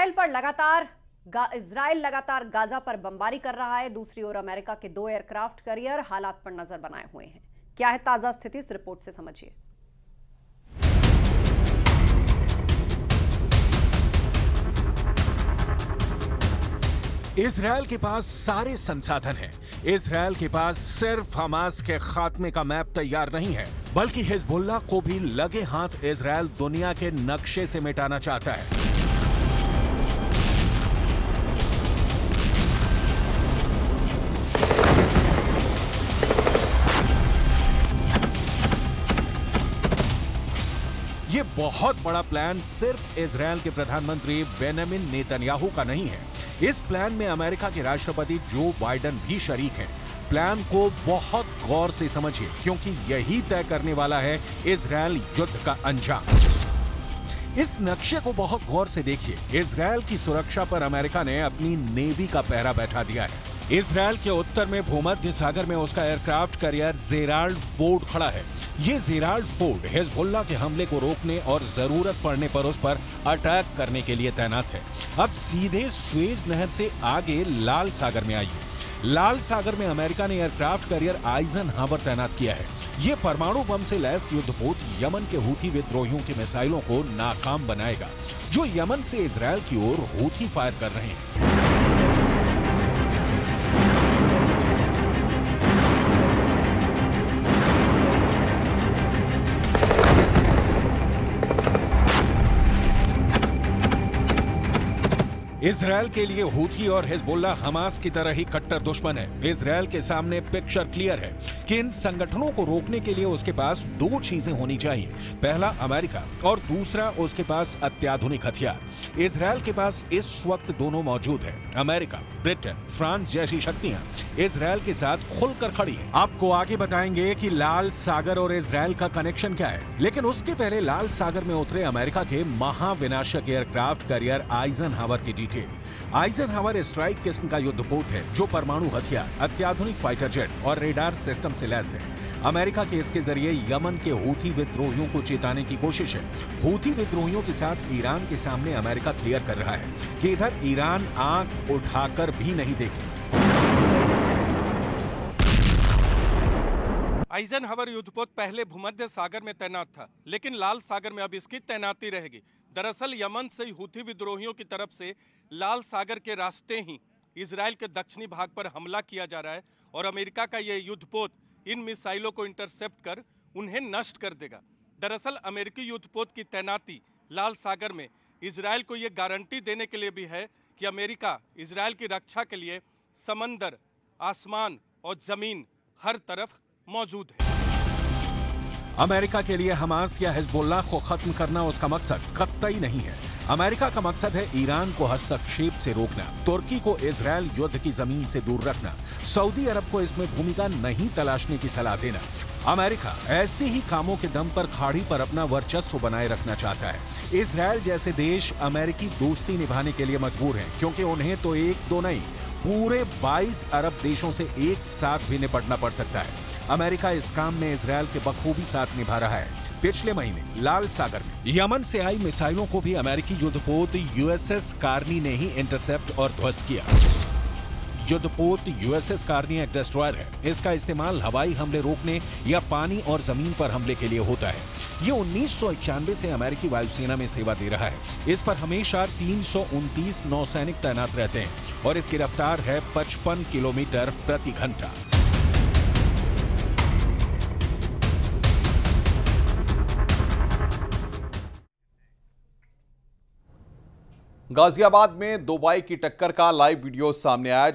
Israel लगातार Gaza पर बमबारी कर रहा है। दूसरी ओर अमेरिका के 2 एयरक्राफ्ट कैरियर हालात पर नजर बनाए हुए हैं। क्या है ताजा स्थिति, इस रिपोर्ट से समझिए। इजराइल के पास सारे संसाधन हैं। इजराइल के पास सिर्फ हमास के खात्मे का मैप तैयार नहीं है, बल्कि हिजबुल्लाह को भी लगे हाथ इजराइल दुनिया के नक्शे से मिटाना चाहता है। ये बहुत बड़ा प्लान सिर्फ इजराइल के प्रधानमंत्री बेंजामिन नेतन्याहू का नहीं है। इस प्लान में अमेरिका के राष्ट्रपति जो बाइडेन भी शरीक हैं। प्लान को बहुत गौर से समझिए, क्योंकि यही तय करने वाला है इजराइल युद्ध का अंजाम। इस नक्शे को बहुत गौर से देखिए। इजराइल की सुरक्षा पर अमेरिका ने अपनी नेवी का पहरा बैठा दिया है। इजराइल के उत्तर में भूमध्य सागर में उसका एयरक्राफ्ट कैरियर जेराल्ड फोर्ड खड़ा है। ये जेराल्ड फोर्ड हिजबुल्लाह के हमले को रोकने और जरूरत पड़ने पर उस पर अटैक करने के लिए तैनात है। अब सीधे स्वेज नहर से आगे लाल सागर में आइए। लाल सागर में अमेरिका ने एयरक्राफ्ट कैरियर आइजनहावर तैनात किया है। ये परमाणु बम से लैस युद्धपोत यमन के हूथी विद्रोहियों की मिसाइलों को नाकाम बनाएगा, जो यमन से इजराइल की ओर हूथी फायर कर रहे हैं। इजराइल के लिए हूथी और हिजबुल्लाह हमास की तरह ही कट्टर दुश्मन है। इजराइल के सामने पिक्चर क्लियर है कि इन संगठनों को रोकने के लिए उसके पास 2 चीजें होनी चाहिए। पहला अमेरिका और दूसरा उसके पास अत्याधुनिक हथियार। इजराइल के पास इस वक्त दोनों मौजूद है। अमेरिका, ब्रिटेन, फ्रांस जैसी शक्तियां इजराइल के साथ खुलकर खड़ी हैं। आपको आगे बताएंगे कि लाल सागर और इजराइल का कनेक्शन क्या है, लेकिन उसके पहले लाल सागर में उतरे अमेरिका के महाविनाशक एयरक्राफ्ट कैरियर आइजनहावर की डिटेल। आइजनहावर स्ट्राइक किस्म का युद्धपोत है, जो परमाणु हथियार, अत्याधुनिक फाइटर जेट और रेडार सिस्टम से लैस है। अमेरिका के इसके जरिए यमन के हूथी विद्रोहियों को चेताने की कोशिश है। हूथी विद्रोहियों के साथ ईरान के सामने अमेरिका क्लियर कर रहा है कि इधर ईरान आंख उठाकर भी नहीं देखे। आइजनहावर युद्धपोत पहले भूमध्य सागर में तैनात था, लेकिन लाल सागर में अब इसकी तैनाती रहेगी। दरअसल यमन से हूथी विद्रोहियों की तरफ से लाल सागर के रास्ते ही इजराइल के दक्षिणी भाग पर हमला किया जा रहा है और अमेरिका का यह युद्धपोत इन मिसाइलों को इंटरसेप्ट कर उन्हें नष्ट कर देगा। दरअसल अमेरिकी युद्धपोत की तैनाती लाल सागर में इजराइल को यह गारंटी देने के लिए भी है कि अमेरिका इजराइल की रक्षा के लिए समंदर, आसमान और जमीन हर तरफ मौजूद है। अमेरिका के लिए हमास या हिजबुल्लाह को खत्म करना उसका मकसद कतई नहीं है। अमेरिका का मकसद है ईरान को हस्तक्षेप से रोकना, तुर्की को इजराइल युद्ध की जमीन से दूर रखना, सऊदी अरब को इसमें भूमिका नहीं तलाशने की सलाह देना। अमेरिका ऐसे ही कामों के दम पर खाड़ी पर अपना वर्चस्व बनाए रखना चाहता है। इजराइल जैसे देश अमेरिकी दोस्ती निभाने के लिए मजबूर हैं, क्योंकि उन्हें तो 1-2 नहीं, पूरे 22 अरब देशों से एक साथ भी निपटना पड़ सकता है। अमेरिका इस काम में इजराइल के बखूबी साथ निभा रहा है। पिछले महीने लाल सागर में यमन से आई मिसाइलों को भी अमेरिकी युद्धपोत यूएसएस कार्नी ने ही इंटरसेप्ट और ध्वस्त किया। युद्धपोत यूएसएस कार्नी एक डिस्ट्रॉयर है। इसका इस्तेमाल हवाई हमले रोकने या पानी और जमीन पर हमले के लिए होता है। ये 1991 से अमेरिकी वायुसेना में सेवा दे रहा है। इस पर हमेशा 329 नौसैनिक तैनात रहते हैं और इसकी रफ्तार है 55 किलोमीटर प्रति घंटा। गाजियाबाद में 2 बाइक की टक्कर का लाइव वीडियो सामने आया।